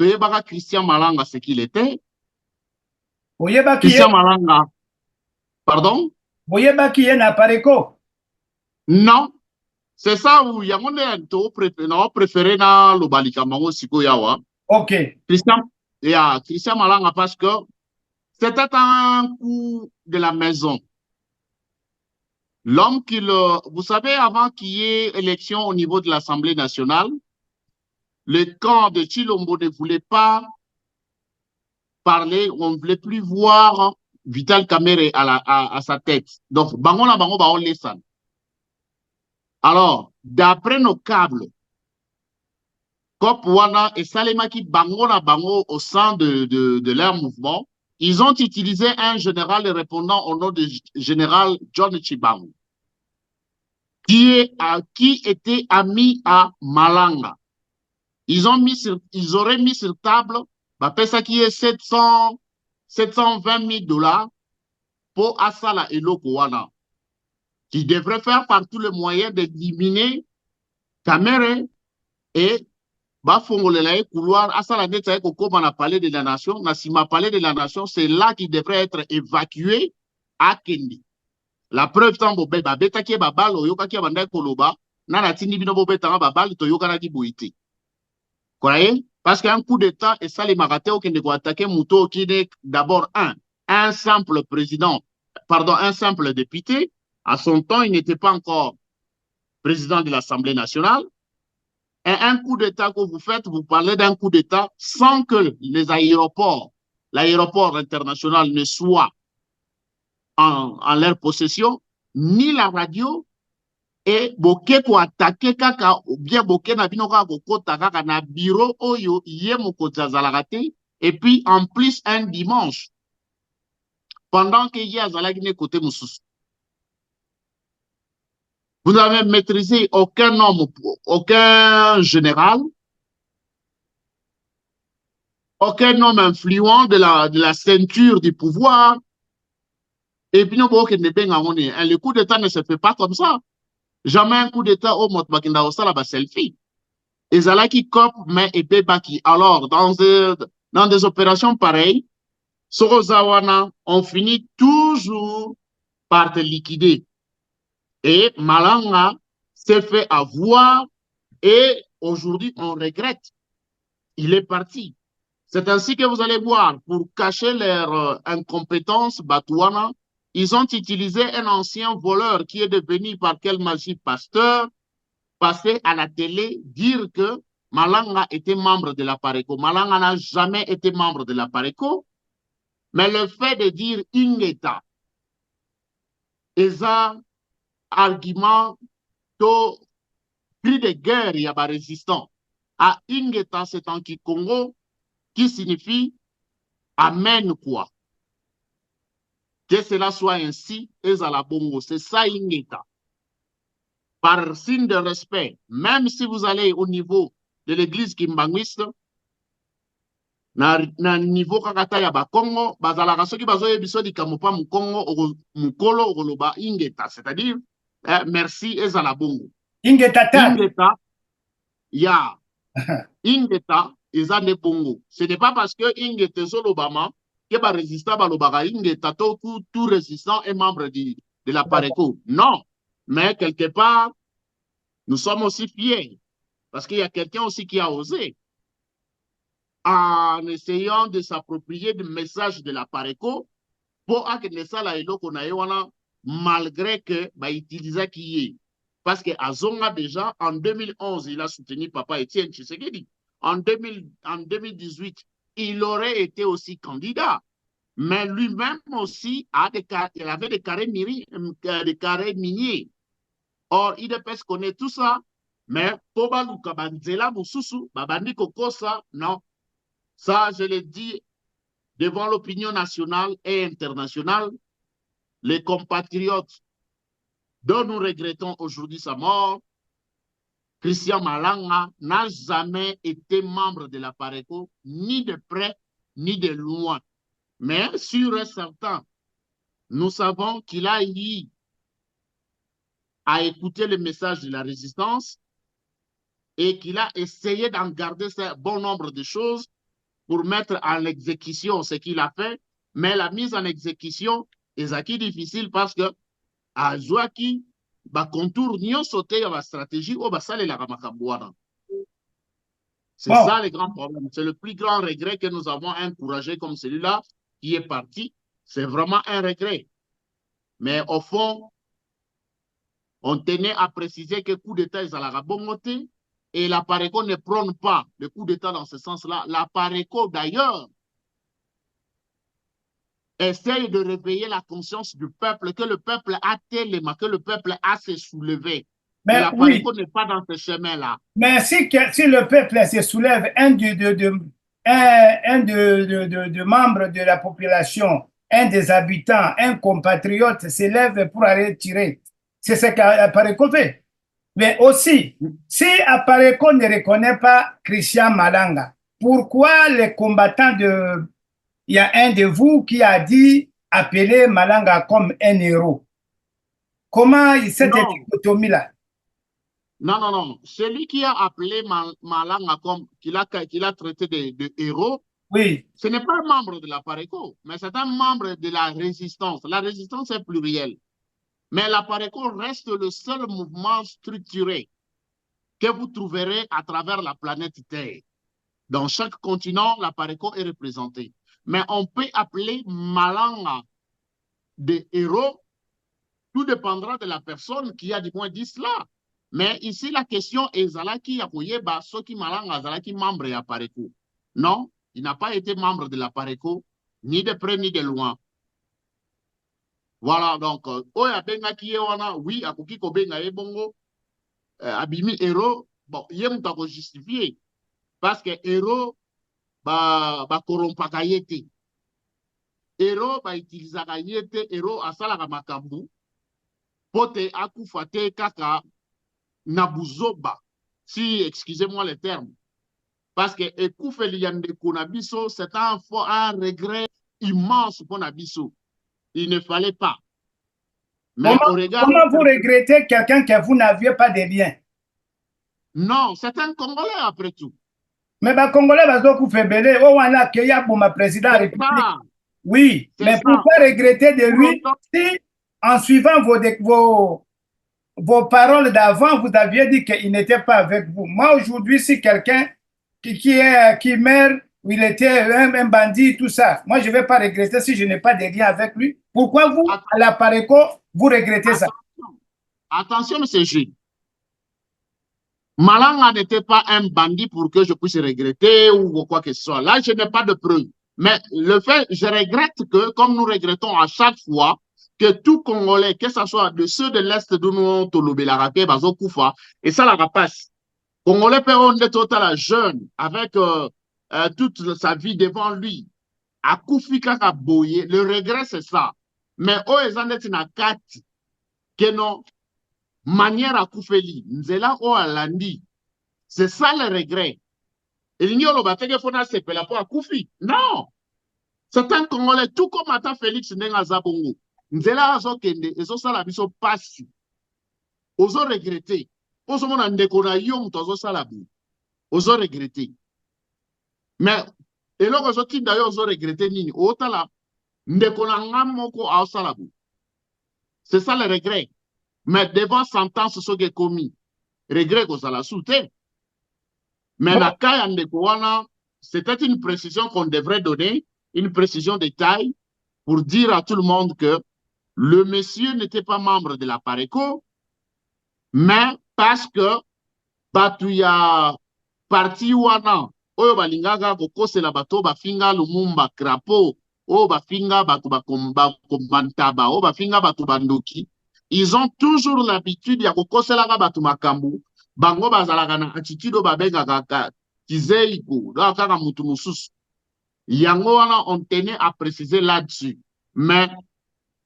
Toyebaka Christian Malanga, ce qu'il était. Christian Malanga. Pardon? Boyebaki ye na Pareko. Non. C'est ça où il y a mon préféré dans le Balikamango Siko Yawa. Ok. Christian Malanga, parce que c'était un coup de la maison. L'homme vous savez, avant qu'il y ait élection au niveau de l'Assemblée nationale, le camp de Chilombo ne voulait pas parler, on ne voulait plus voir Vital Kamerhe à sa tête. Donc, Bango Baon Lessan. Alors, d'après nos câbles, Kop Wana et Salemaki Bango au sein de leur mouvement, ils ont utilisé un général répondant au nom de général John Chibangu, qui était ami à Malanga. Ils auraient mis sur table, ça qui est 720 $, pour Asala et Lokowana, qui devrait faire par tous les moyens d'éliminer Kamerhe et Bafongolelaye couloir. Asala Netaye Koko dans la palais de la nation, Nassima palais de la nation, c'est là qu'il devrait être évacué à Kendi. La preuve, tant que Beta qui est Babal, Oyoka qui est Bandai Koloba, Nana Tini Binobo Beta Babal, Toyoka Naki Boïté. Croyez? Parce qu'un coup d'État, et ça, les Marateo qui ne attaquer Mouto, qui est d'abord un simple président, pardon, un simple député. À son temps, il n'était pas encore président de l'Assemblée nationale. Et un coup d'État que vous faites, vous parlez d'un coup d'État sans que l'aéroport international ne soit en leur possession, ni la radio, et boke ko attaquer kaka ou bien boke na bino ka kokota kaka na bureau oyo ye mokota zalakate, et puis en plus un dimanche pendant que ye azalaki ne côté mususu. Vous n'avez maîtrisé aucun homme, aucun général, aucun homme influent de la ceinture du pouvoir, et puis le coup d'État ne se fait pas comme ça. Jamais un coup d'État au Motmakinda au Salaba selfie. Et Zalaki Kop, mais et Bebaki. Alors, dans des opérations pareilles, Sorozawana, on finit toujours par te liquider. Et Malanga s'est fait avoir et aujourd'hui, on regrette. Il est parti. C'est ainsi que vous allez voir, pour cacher leur incompétence, Batouana, ils ont utilisé un ancien voleur qui est devenu par quelle magie pasteur, passer à la télé, dire que Malanga était membre de la Pareco. Malanga n'a jamais été membre de la Pareco, mais le fait de dire Ingeta, eza argument to cri de guerre, il y a pas résistant. À Ingeta, c'est en Kikongo, qui signifie Amen quoi. Que cela soit ainsi, ezala bongo. C'est ça Ingeta. Par signe de respect, même si vous allez au niveau de l'église kimbanguiste, na niveau kakata ya bakongo, bazalaka soki bazoye biso likambo pa mukongo, mukolo okoloba ingeta, c'est-à-dire merci ezala bongo. Ingeta ya ingeta eza ne bongo. Ce n'est pas parce que ingeta zolobama que ba résistant balobaka ingeta tout résistant est membre de la Pareco. Non, mais quelque part nous sommes aussi fiers parce qu'il y a quelqu'un aussi qui a osé, en essayant de s'approprier du message de la Pareco pour que ça la eloko na yewana, malgré que ba utilisa qui est. Parce que Azonga déjà en 2011 il a soutenu Papa Étienne Tshisekedi. En 2018 il aurait été aussi candidat, mais lui-même aussi il avait des carrés miniers. Or IDPS connaît tout ça, mais Poba Lukabanzela Mususu babandi kokosa non. Ça, je le dis devant l'opinion nationale et internationale, les compatriotes dont nous regrettons aujourd'hui sa mort, Christian Malanga n'a jamais été membre de la Pareco, ni de près, ni de loin. Mais sûr et certain, nous savons qu'il a eu à écouter le message de la résistance et qu'il a essayé d'en garder un bon nombre de choses pour mettre en exécution ce qu'il a fait, mais la mise en exécution est difficile parce que à Zouaki, contour n'y sauté à la stratégie ou basale la ramakabouana. C'est ça le grand problème. C'est le plus grand regret que nous avons encouragé comme celui-là qui est parti. C'est vraiment un regret. Mais au fond, on tenait à préciser que le coup d'État est à la bonté et la PARECO ne prône pas le coup d'État dans ce sens-là. La PARECO, d'ailleurs, essaye de réveiller la conscience du peuple, que le peuple a tellement, que le peuple a se soulevé. Mais la PARECO n'est pas dans ce chemin-là. Mais si le peuple se soulève, un de membres de la population, un des habitants, un compatriote s'élève pour aller tirer, c'est ce qu'Apareco fait. Mais aussi, si Apareco ne reconnaît pas Christian Malanga, pourquoi les combattants de... Il y a un de vous qui a dit appeler Malanga comme un héros. Comment cette dichotomie-là? Non, non, non. Celui qui a appelé Malanga comme qu'il a traité de héros, oui, ce n'est pas un membre de la PARECO, mais c'est un membre de la résistance. La résistance est plurielle. Mais la PARECO reste le seul mouvement structuré que vous trouverez à travers la planète Terre. Dans chaque continent, la PARECO est représentée. Mais on peut appeler Malanga des héros, tout dépendra de la personne qui a du moins dit cela. Mais ici, la question est Zalaki Yakoyeba, Soki Malanga, Zalaki membre de la PARECO. Non, il n'a pas été membre de la PARECO, ni de près ni de loin. Voilà, donc, Oya Benga qui est oui, Akoki Kobenga et Bongo, Abimi héros, bon, il y a un justifié. Parce que héros, korompaka yete. Héros, utilisaka yete, héros, asalaka makambu, pote akufate kaka nabuzoba. Si, excusez-moi le terme. Parce que Ekoufeli Yande Konabiso, c'est un regret immense pour Nabiso. Il ne fallait pas. Mais comment vous regrettez quelqu'un que vous n'aviez pas de lien? Non, c'est un Congolais après tout. Mais les Congolais, ils ont fait belé. Oh, on a accueilli pour ma président République. Oui, mais pourquoi regretter de lui si, en suivant vos paroles d'avant, vous aviez dit qu'il n'était pas avec vous? Moi, aujourd'hui, si quelqu'un qui meurt, il était un bandit, tout ça, moi, je ne vais pas regretter si je n'ai pas de lien avec lui. Pourquoi vous, à la PARECO, vous regrettez ça? Attention, M. G. Malanga n'était pas un bandit pour que je puisse regretter ou quoi que ce soit. Là, je n'ai pas de preuve. Mais le fait, je regrette que, comme nous regrettons à chaque fois, que tout Congolais, que ce soit de ceux de l'Est de nous, Tolobé, la Raké, Bazo Koufa, et ça la rapace. Congolais peut être total jeune, avec toute sa vie devant lui. À Koufi Kaka Boye, le regret, c'est ça. Mais oh, ils en ont une carte, que non, manière à Koufeli, Nzela o Alandi. C'est ça le regret. Il n'y a pas de fona sepela pour Koufi. Non. C'est un Congolais, tout comme Ata Félix Nenga Zabongo. Nzela azo kende, ezo sala biso pasi. Ozo regretter. Ozo mona ndeko na yo mutozo sala bu. Ozo regretter. Mais, et là, ozo tinda yo ozo regretter nini. Otala, ndeko na ngamoko a sala bu. C'est ça le regret. Mais devant sentence, ce qui est commis, regret que ça l'a sauté. Mais la cas c'était une précision qu'on devrait donner, une précision de taille, pour dire à tout le monde que le monsieur n'était pas membre de la PARECO, mais parce que Batouya parti wana, oyo balingaga kokose la bato bafinga lumumba crapaud, o bafinga batu bakombantaba, o bafinga batu bandoki. Ils ont toujours l'habitude ya kokoselaka batu makambu, bango bazalaka na attitude babengaka kaka kizeiko, donc kaka mutu mususu. Yango wana on tenait à préciser là-dessus. Mais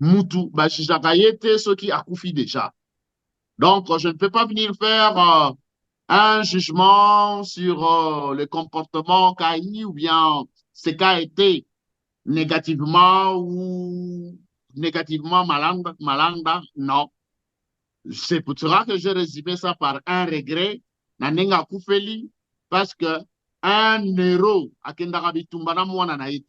mutu bashijaka yete ceux qui akufi déjà. Donc je ne peux pas venir faire un jugement sur le comportement qu'a eu ou bien ce qu'a été négativement ou négativement Malanda, non. C'est pour cela que j'ai résumé ça par un regret, Nanenga Koufeli, parce que un héros akendaka bitumba na mwana na ye.